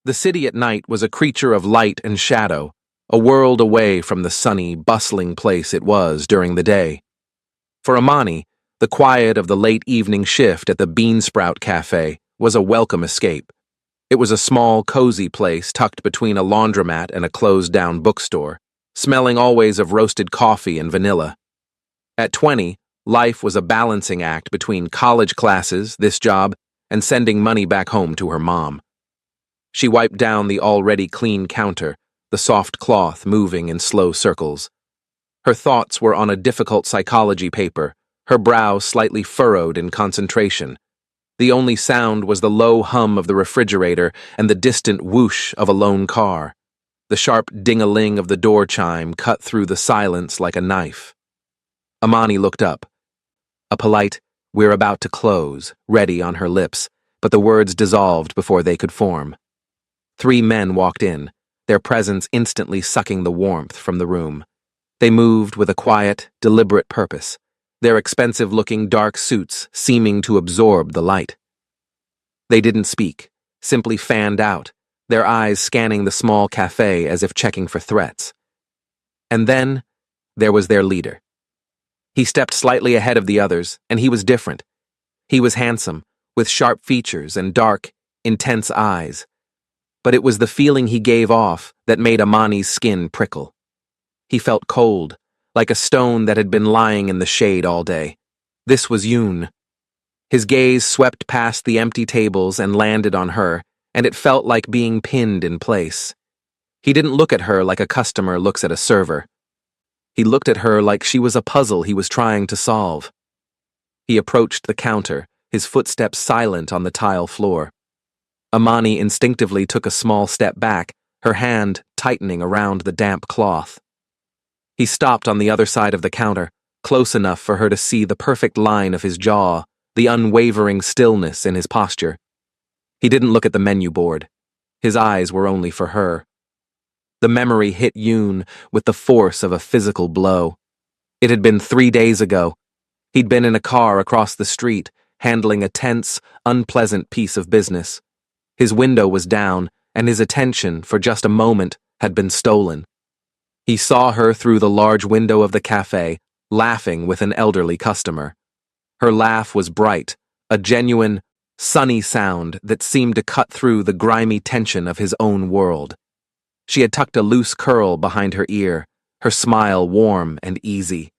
The city at night was a creature of light and shadow, a world away from the sunny, bustling place it was during the day. For Amani, the quiet of the late evening shift at the Bean Sprout Cafe was a welcome escape. It was a small, cozy place tucked between a laundromat and a closed-down bookstore, smelling always of roasted coffee and vanilla. At 20, life was a balancing act between college classes, this job, and sending money back home to her mom. She wiped down the already clean counter, the soft cloth moving in slow circles. Her thoughts were on a difficult psychology paper, her brow slightly furrowed in concentration. The only sound was the low hum of the refrigerator and the distant whoosh of a lone car. The sharp ding-a-ling of the door chime cut through the silence like a knife. Amani looked up. A polite, "We're about to close," ready on her lips, but the words dissolved before they could form. 3 men walked in, their presence instantly sucking the warmth from the room. They moved with a quiet, deliberate purpose, their expensive-looking dark suits seeming to absorb the light. They didn't speak, simply fanned out, their eyes scanning the small cafe as if checking for threats. And then, there was their leader. He stepped slightly ahead of the others, and he was different. He was handsome, with sharp features and dark, intense eyes. But it was the feeling he gave off that made Amani's skin prickle. He felt cold, like a stone that had been lying in the shade all day. This was Yoon. His gaze swept past the empty tables and landed on her, and it felt like being pinned in place. He didn't look at her like a customer looks at a server. He looked at her like she was a puzzle he was trying to solve. He approached the counter, his footsteps silent on the tile floor. Amani instinctively took a small step back, her hand tightening around the damp cloth. He stopped on the other side of the counter, close enough for her to see the perfect line of his jaw, the unwavering stillness in his posture. He didn't look at the menu board. His eyes were only for her. The memory hit Yoon with the force of a physical blow. It had been 3 days ago. He'd been in a car across the street, handling a tense, unpleasant piece of business. His window was down, and his attention, for just a moment, had been stolen. He saw her through the large window of the cafe, laughing with an elderly customer. Her laugh was bright, a genuine, sunny sound that seemed to cut through the grimy tension of his own world. She had tucked a loose curl behind her ear, her smile warm and easy.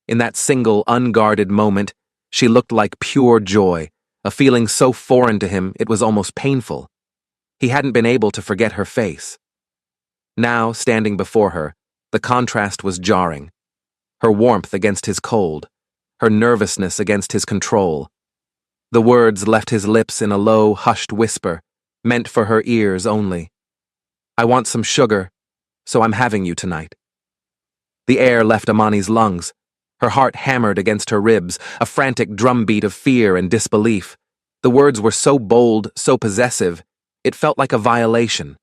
In that single, unguarded moment, she looked like pure joy, a feeling so foreign to him it was almost painful. He hadn't been able to forget her face. Now, standing before her, the contrast was jarring. Her warmth against his cold, her nervousness against his control. The words left his lips in a low, hushed whisper, meant for her ears only. "I want some sugar, so I'm having you tonight." The air left Amani's lungs. Her heart hammered against her ribs, a frantic drumbeat of fear and disbelief. The words were so bold, so possessive, it felt like a violation.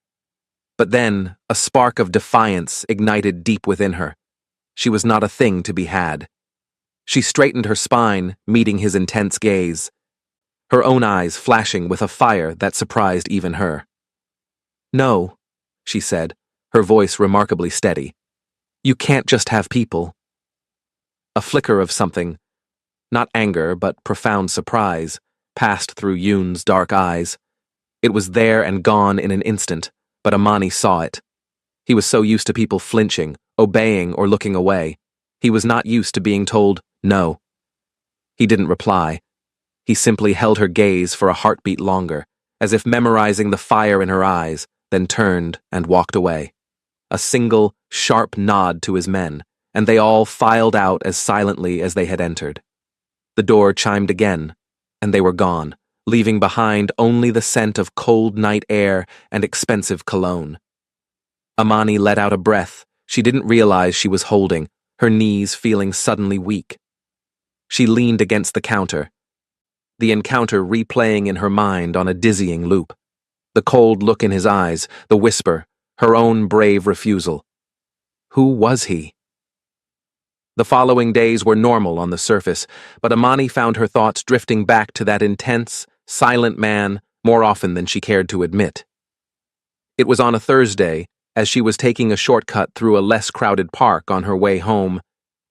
But then, a spark of defiance ignited deep within her. She was not a thing to be had. She straightened her spine, meeting his intense gaze, her own eyes flashing with a fire that surprised even her. "No," she said, her voice remarkably steady. "You can't just have people." A flicker of something, not anger but profound surprise, passed through Yoon's dark eyes. It was there and gone in an instant, but Amani saw it. He was so used to people flinching, obeying, or looking away. He was not used to being told no. He didn't reply. He simply held her gaze for a heartbeat longer, as if memorizing the fire in her eyes, then turned and walked away. A single, sharp nod to his men, and they all filed out as silently as they had entered. The door chimed again, and they were gone, leaving behind only the scent of cold night air and expensive cologne. Amani let out a breath she didn't realize she was holding, her knees feeling suddenly weak. She leaned against the counter, the encounter replaying in her mind on a dizzying loop. The cold look in his eyes, the whisper, her own brave refusal. Who was he? The following days were normal on the surface, but Amani found her thoughts drifting back to that intense, silent man more often than she cared to admit. It was on a Thursday, as she was taking a shortcut through a less crowded park on her way home,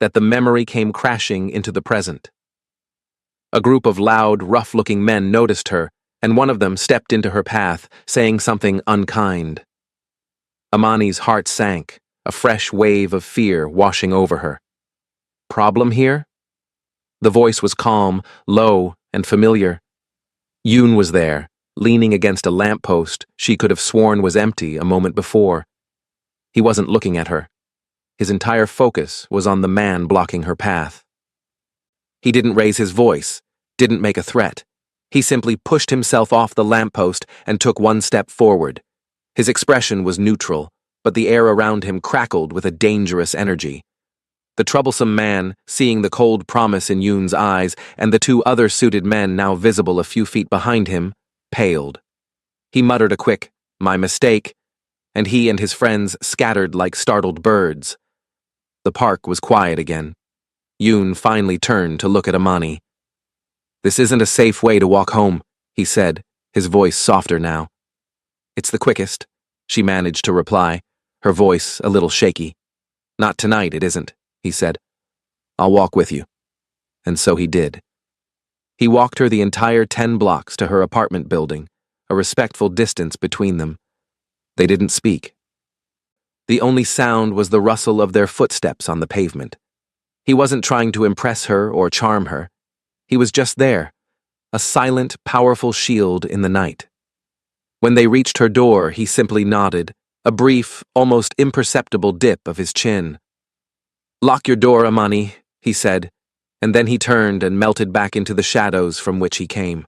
that the memory came crashing into the present. A group of loud, rough-looking men noticed her, and one of them stepped into her path, saying something unkind. Amani's heart sank, a fresh wave of fear washing over her. Problem here? The voice was calm, low, and familiar. Yoon was there, leaning against a lamppost she could have sworn was empty a moment before. He wasn't looking at her. His entire focus was on the man blocking her path. He didn't raise his voice, didn't make a threat. He simply pushed himself off the lamppost and took one step forward. His expression was neutral, but the air around him crackled with a dangerous energy. The troublesome man, seeing the cold promise in Yoon's eyes and the two other suited men now visible a few feet behind him, paled. He muttered a quick, "My mistake," and he and his friends scattered like startled birds. The park was quiet again. Yoon finally turned to look at Amani. "This isn't a safe way to walk home," he said, his voice softer now. "It's the quickest," she managed to reply, her voice a little shaky. "Not tonight, it isn't," he said. "I'll walk with you." And so he did. He walked her the entire 10 blocks to her apartment building, a respectful distance between them. They didn't speak. The only sound was the rustle of their footsteps on the pavement. He wasn't trying to impress her or charm her. He was just there, a silent, powerful shield in the night. When they reached her door, he simply nodded, a brief, almost imperceptible dip of his chin. "Lock your door, Amani," he said, and then he turned and melted back into the shadows from which he came.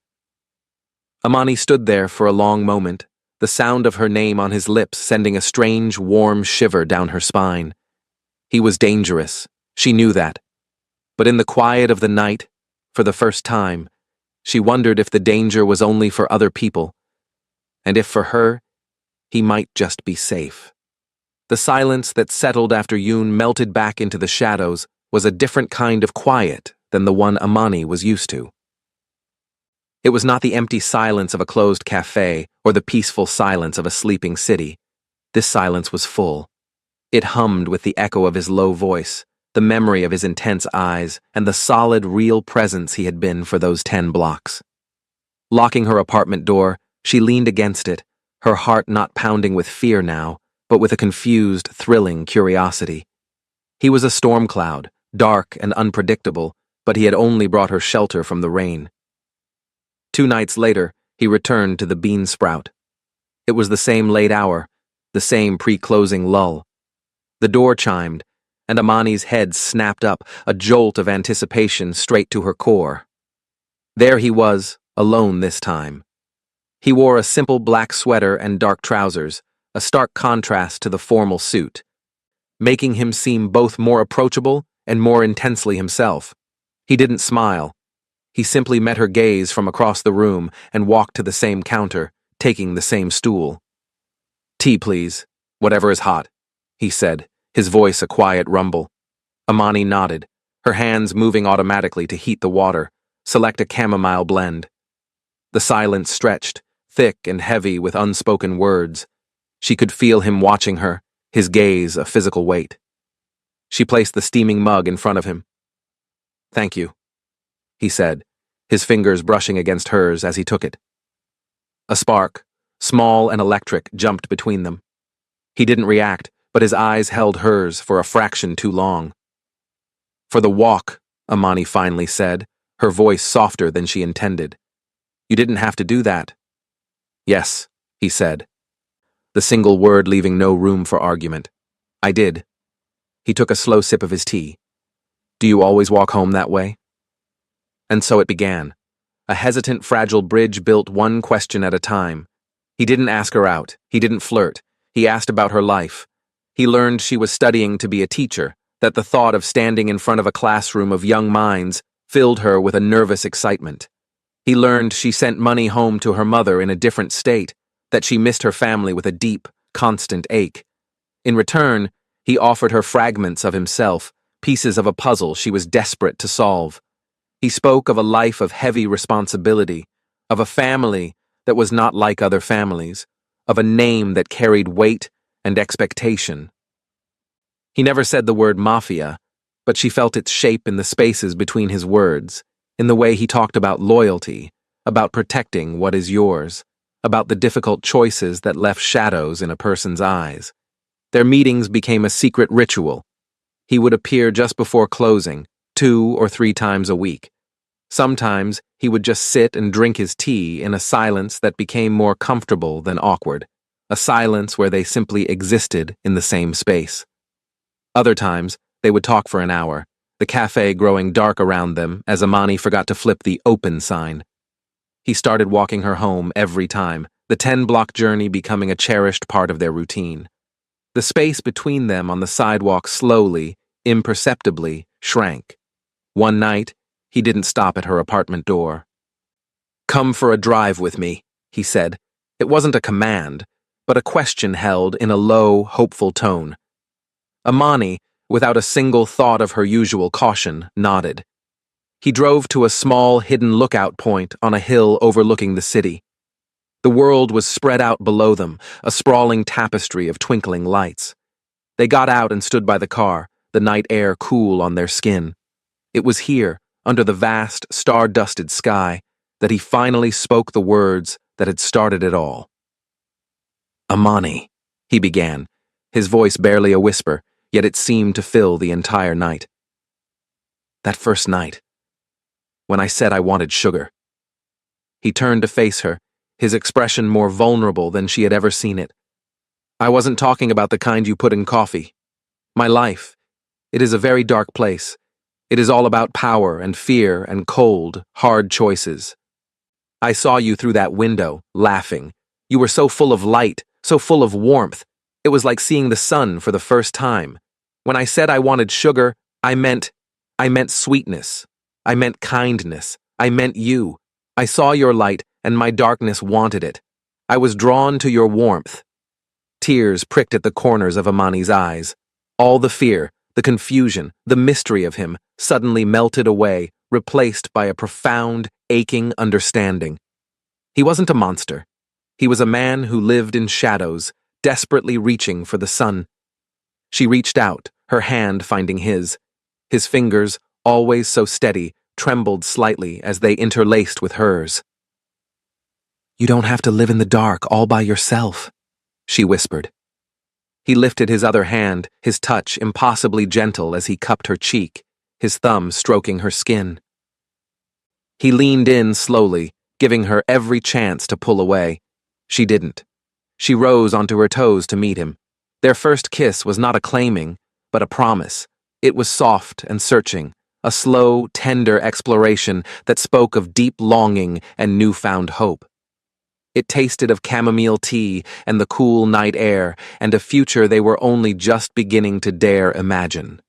Amani stood there for a long moment, the sound of her name on his lips sending a strange, warm shiver down her spine. He was dangerous, she knew that. But in the quiet of the night, for the first time, she wondered if the danger was only for other people, and if for her, he might just be safe. The silence that settled after Yoon melted back into the shadows was a different kind of quiet than the one Amani was used to. It was not the empty silence of a closed cafe or the peaceful silence of a sleeping city. This silence was full. It hummed with the echo of his low voice, the memory of his intense eyes, and the solid, real presence he had been for those 10 blocks. Locking her apartment door, she leaned against it, her heart not pounding with fear now, but with a confused, thrilling curiosity. He was a storm cloud, dark and unpredictable, but he had only brought her shelter from the rain. 2 nights later, he returned to the Bean Sprout. It was the same late hour, the same pre-closing lull. The door chimed, and Amani's head snapped up, a jolt of anticipation straight to her core. There he was, alone this time. He wore a simple black sweater and dark trousers, a stark contrast to the formal suit, making him seem both more approachable and more intensely himself. He didn't smile. He simply met her gaze from across the room and walked to the same counter, taking the same stool. "Tea, please. Whatever is hot," he said, his voice a quiet rumble. Amani nodded, her hands moving automatically to heat the water, select a chamomile blend. The silence stretched, thick and heavy with unspoken words. She could feel him watching her, his gaze a physical weight. She placed the steaming mug in front of him. "Thank you," he said, his fingers brushing against hers as he took it. A spark, small and electric, jumped between them. He didn't react, but his eyes held hers for a fraction too long. "For the walk," Amani finally said, her voice softer than she intended. "You didn't have to do that." "Yes," he said, the single word leaving no room for argument. "I did." He took a slow sip of his tea. "Do you always walk home that way?" And so it began, a hesitant, fragile bridge built one question at a time. He didn't ask her out. He didn't flirt. He asked about her life. He learned she was studying to be a teacher, that the thought of standing in front of a classroom of young minds filled her with a nervous excitement. He learned she sent money home to her mother in a different state, that she missed her family with a deep, constant ache. In return, he offered her fragments of himself, pieces of a puzzle she was desperate to solve. He spoke of a life of heavy responsibility, of a family that was not like other families, of a name that carried weight and expectation. He never said the word mafia, but she felt its shape in the spaces between his words, in the way he talked about loyalty, about protecting what is yours, about the difficult choices that left shadows in a person's eyes. Their meetings became a secret ritual. He would appear just before closing, 2 or 3 times a week. Sometimes he would just sit and drink his tea in a silence that became more comfortable than awkward, a silence where they simply existed in the same space. Other times, they would talk for an hour, the cafe growing dark around them as Amani forgot to flip the open sign. He started walking her home every time, the 10-block journey becoming a cherished part of their routine. The space between them on the sidewalk slowly, imperceptibly, shrank. One night, he didn't stop at her apartment door. "Come for a drive with me," he said. It wasn't a command, but a question held in a low, hopeful tone. Amani, without a single thought of her usual caution, nodded. He drove to a small, hidden lookout point on a hill overlooking the city. The world was spread out below them, a sprawling tapestry of twinkling lights. They got out and stood by the car, the night air cool on their skin. It was here, under the vast, star-dusted sky, that he finally spoke the words that had started it all. "Amani," he began, his voice barely a whisper, yet it seemed to fill the entire night. "That first night, when I said I wanted sugar." He turned to face her, his expression more vulnerable than she had ever seen it. "I wasn't talking about the kind you put in coffee. My life, it is a very dark place. It is all about power and fear and cold, hard choices. I saw you through that window, laughing. You were so full of light, so full of warmth. It was like seeing the sun for the first time. When I said I wanted sugar, I meant sweetness. I meant kindness. I meant you. I saw your light, and my darkness wanted it. I was drawn to your warmth." Tears pricked at the corners of Amani's eyes. All the fear, the confusion, the mystery of him suddenly melted away, replaced by a profound, aching understanding. He wasn't a monster. He was a man who lived in shadows, desperately reaching for the sun. She reached out, her hand finding his. His fingers, always so steady, trembled slightly as they interlaced with hers. "You don't have to live in the dark all by yourself," she whispered. He lifted his other hand, his touch impossibly gentle as he cupped her cheek, his thumb stroking her skin. He leaned in slowly, giving her every chance to pull away. She didn't. She rose onto her toes to meet him. Their first kiss was not a claiming, but a promise. It was soft and searching, a slow, tender exploration that spoke of deep longing and newfound hope. It tasted of chamomile tea and the cool night air and a future they were only just beginning to dare imagine.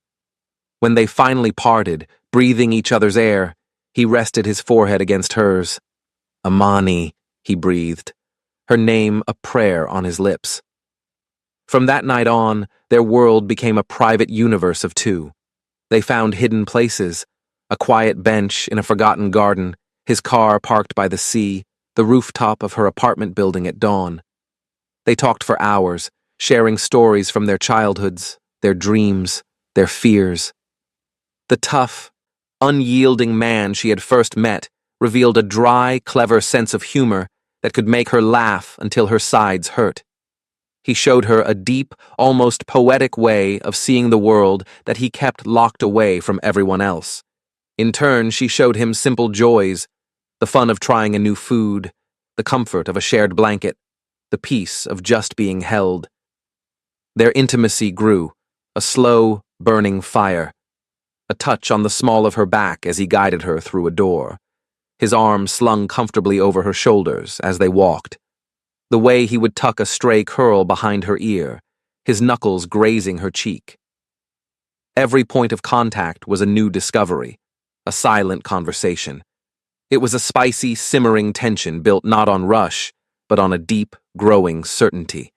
When they finally parted, breathing each other's air, he rested his forehead against hers. "Amani," he breathed, her name a prayer on his lips. From that night on, their world became a private universe of two. They found hidden places, a quiet bench in a forgotten garden, his car parked by the sea, the rooftop of her apartment building at dawn. They talked for hours, sharing stories from their childhoods, their dreams, their fears. The tough, unyielding man she had first met revealed a dry, clever sense of humor that could make her laugh until her sides hurt. He showed her a deep, almost poetic way of seeing the world that he kept locked away from everyone else. In turn, she showed him simple joys, the fun of trying a new food, the comfort of a shared blanket, the peace of just being held. Their intimacy grew, a slow, burning fire. A touch on the small of her back as he guided her through a door. His arm slung comfortably over her shoulders as they walked. The way he would tuck a stray curl behind her ear, his knuckles grazing her cheek. Every point of contact was a new discovery, a silent conversation. It was a spicy, simmering tension built not on rush, but on a deep, growing certainty.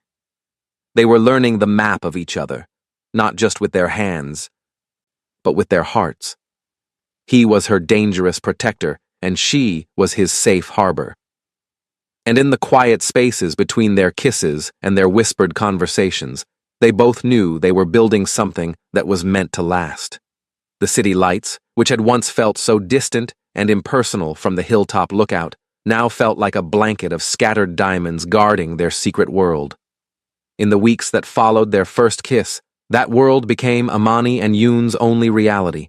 They were learning the map of each other, not just with their hands, but with their hearts. He was her dangerous protector, and she was his safe harbor. And in the quiet spaces between their kisses and their whispered conversations, they both knew they were building something that was meant to last. The city lights, which had once felt so distant and impersonal from the hilltop lookout, now felt like a blanket of scattered diamonds guarding their secret world. In the weeks that followed their first kiss, that world became Amani and Yoon's only reality.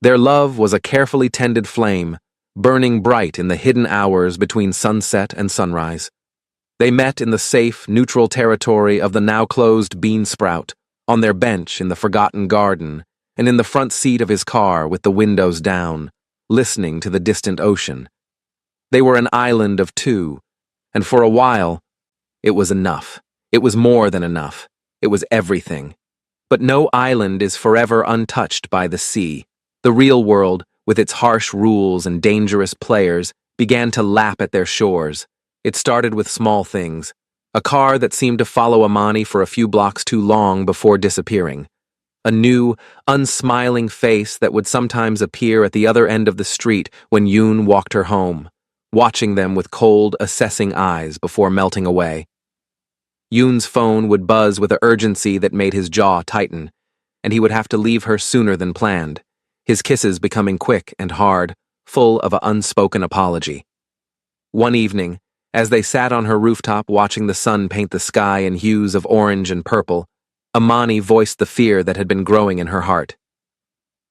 Their love was a carefully tended flame, burning bright in the hidden hours between sunset and sunrise. They met in the safe, neutral territory of the now-closed bean sprout, on their bench in the forgotten garden, and in the front seat of his car with the windows down, listening to the distant ocean. They were an island of two, and for a while, it was enough. It was more than enough. It was everything. But no island is forever untouched by the sea. The real world, with its harsh rules and dangerous players, began to lap at their shores. It started with small things. A car that seemed to follow Amani for a few blocks too long before disappearing. A new, unsmiling face that would sometimes appear at the other end of the street when Yoon walked her home, watching them with cold, assessing eyes before melting away. Yoon's phone would buzz with an urgency that made his jaw tighten, and he would have to leave her sooner than planned, his kisses becoming quick and hard, full of an unspoken apology. One evening, as they sat on her rooftop watching the sun paint the sky in hues of orange and purple, Amani voiced the fear that had been growing in her heart.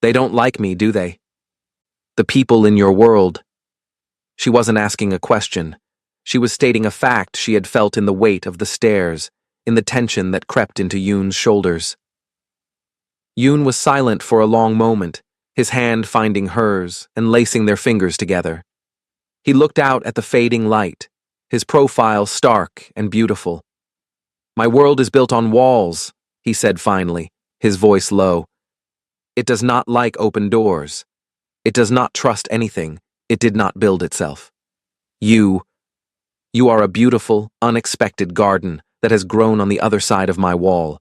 "They don't like me, do they? The people in your world." She wasn't asking a question. She was stating a fact she had felt in the weight of the stairs, in the tension that crept into Yoon's shoulders. Yoon was silent for a long moment, his hand finding hers and lacing their fingers together. He looked out at the fading light, his profile stark and beautiful. "My world is built on walls," he said finally, his voice low. "It does not like open doors. It does not trust anything. It did not build itself. You are a beautiful, unexpected garden that has grown on the other side of my wall.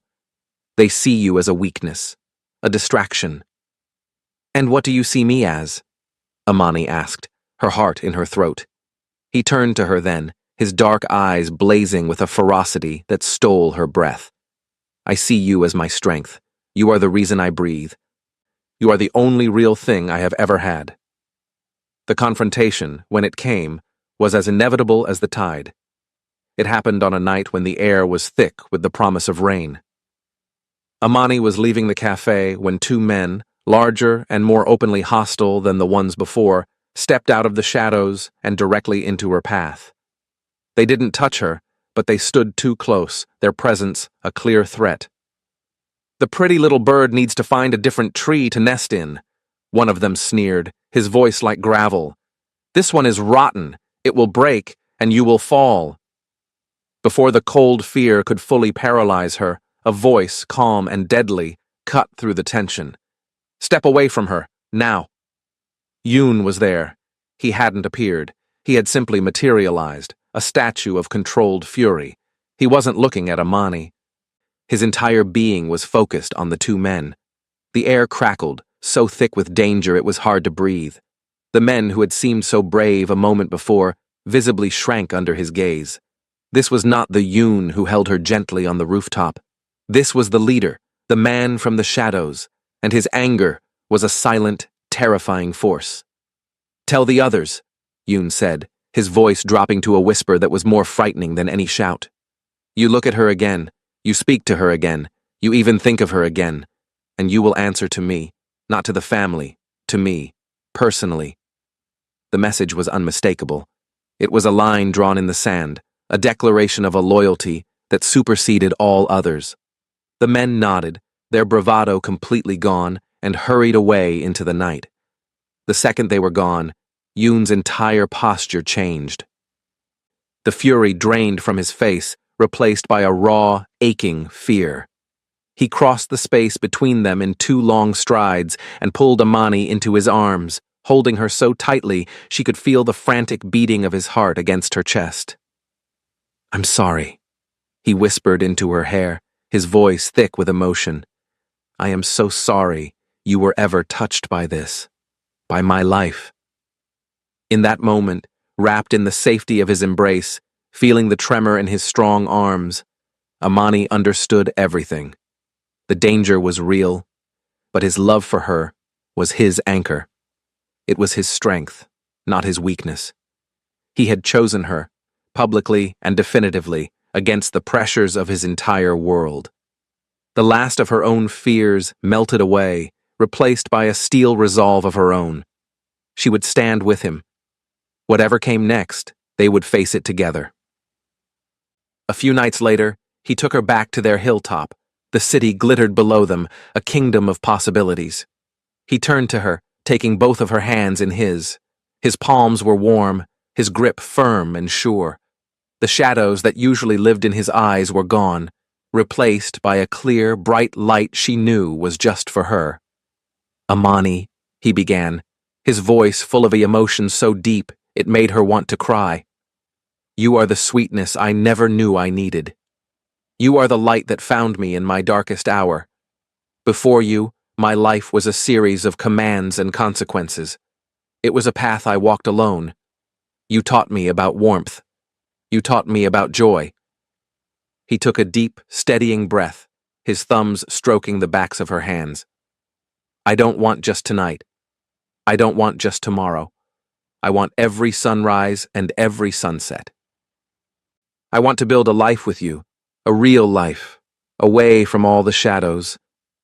They see you as a weakness, a distraction." "And what do you see me as?" Amani asked, her heart in her throat. He turned to her then, his dark eyes blazing with a ferocity that stole her breath. "I see you as my strength. You are the reason I breathe. You are the only real thing I have ever had." The confrontation, when it came, was as inevitable as the tide. It happened on a night when the air was thick with the promise of rain. Amani was leaving the cafe when two men, larger and more openly hostile than the ones before, stepped out of the shadows and directly into her path. They didn't touch her, but they stood too close, their presence a clear threat. "The pretty little bird needs to find a different tree to nest in," one of them sneered, his voice like gravel. "This one is rotten. It will break, and you will fall." Before the cold fear could fully paralyze her, a voice, calm and deadly, cut through the tension. "Step away from her, now." Yoon was there. He hadn't appeared. He had simply materialized, a statue of controlled fury. He wasn't looking at Amani. His entire being was focused on the two men. The air crackled, so thick with danger it was hard to breathe. The men who had seemed so brave a moment before visibly shrank under his gaze. This was not the Yoon who held her gently on the rooftop. This was the leader, the man from the shadows, and his anger was a silent, terrifying force. "Tell the others," Yoon said, his voice dropping to a whisper that was more frightening than any shout. "You look at her again, you speak to her again, you even think of her again, and you will answer to me, not to the family, to me, personally." The message was unmistakable. It was a line drawn in the sand, a declaration of a loyalty that superseded all others. The men nodded, their bravado completely gone, and hurried away into the night. The second they were gone, Yoon's entire posture changed. The fury drained from his face, replaced by a raw, aching fear. He crossed the space between them in two long strides and pulled Amani into his arms, holding her so tightly she could feel the frantic beating of his heart against her chest. "I'm sorry," he whispered into her hair, his voice thick with emotion. "I am so sorry you were ever touched by this, by my life." In that moment, wrapped in the safety of his embrace, feeling the tremor in his strong arms. Amani understood everything. The danger was real, but his love for her was his anchor. It was his strength, not his weakness. He had chosen her, publicly and definitively, against the pressures of his entire world. The last of her own fears melted away, replaced by a steel resolve of her own. She would stand with him. Whatever came next, they would face it together. A few nights later, he took her back to their hilltop. The city glittered below them, a kingdom of possibilities. He turned to her, taking both of her hands in his. His palms were warm, his grip firm and sure. The shadows that usually lived in his eyes were gone, replaced by a clear, bright light she knew was just for her. "Amani," he began, his voice full of an emotion so deep it made her want to cry. "You are the sweetness I never knew I needed. You are the light that found me in my darkest hour. Before you, my life was a series of commands and consequences. It was a path I walked alone. You taught me about warmth. You taught me about joy." He took a deep, steadying breath, his thumbs stroking the backs of her hands. "I don't want just tonight. I don't want just tomorrow. I want every sunrise and every sunset. I want to build a life with you, a real life, away from all the shadows.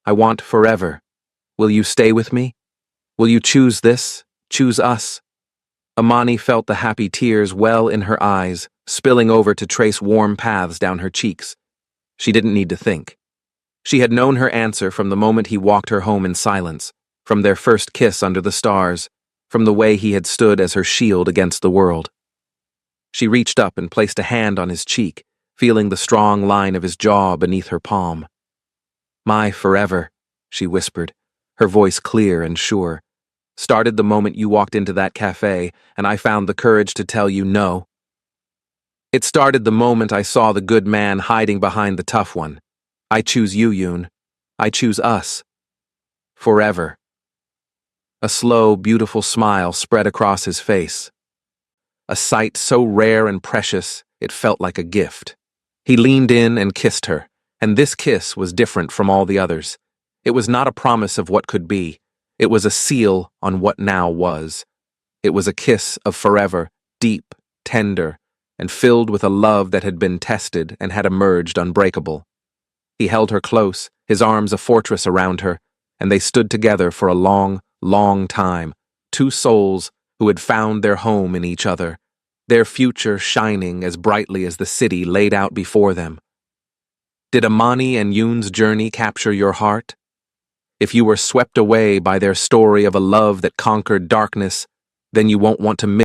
I want forever. Will you stay with me? Will you choose this, choose us?" Amani felt the happy tears well in her eyes, spilling over to trace warm paths down her cheeks. She didn't need to think. She had known her answer from the moment he walked her home in silence, from their first kiss under the stars, from the way he had stood as her shield against the world. She reached up and placed a hand on his cheek, feeling the strong line of his jaw beneath her palm. "My forever," she whispered, her voice clear and sure, "started the moment you walked into that cafe and I found the courage to tell you no. It started the moment I saw the good man hiding behind the tough one. I choose you, Yoon. I choose us. Forever." A slow, beautiful smile spread across his face. A sight so rare and precious, it felt like a gift. He leaned in and kissed her, and this kiss was different from all the others. It was not a promise of what could be. It was a seal on what now was. It was a kiss of forever, deep, tender, and filled with a love that had been tested and had emerged unbreakable. He held her close, his arms a fortress around her, and they stood together for a long, long time, two souls who had found their home in each other, their future shining as brightly as the city laid out before them. Did Amani and Yoon's journey capture your heart? If you were swept away by their story of a love that conquered darkness, then you won't want to miss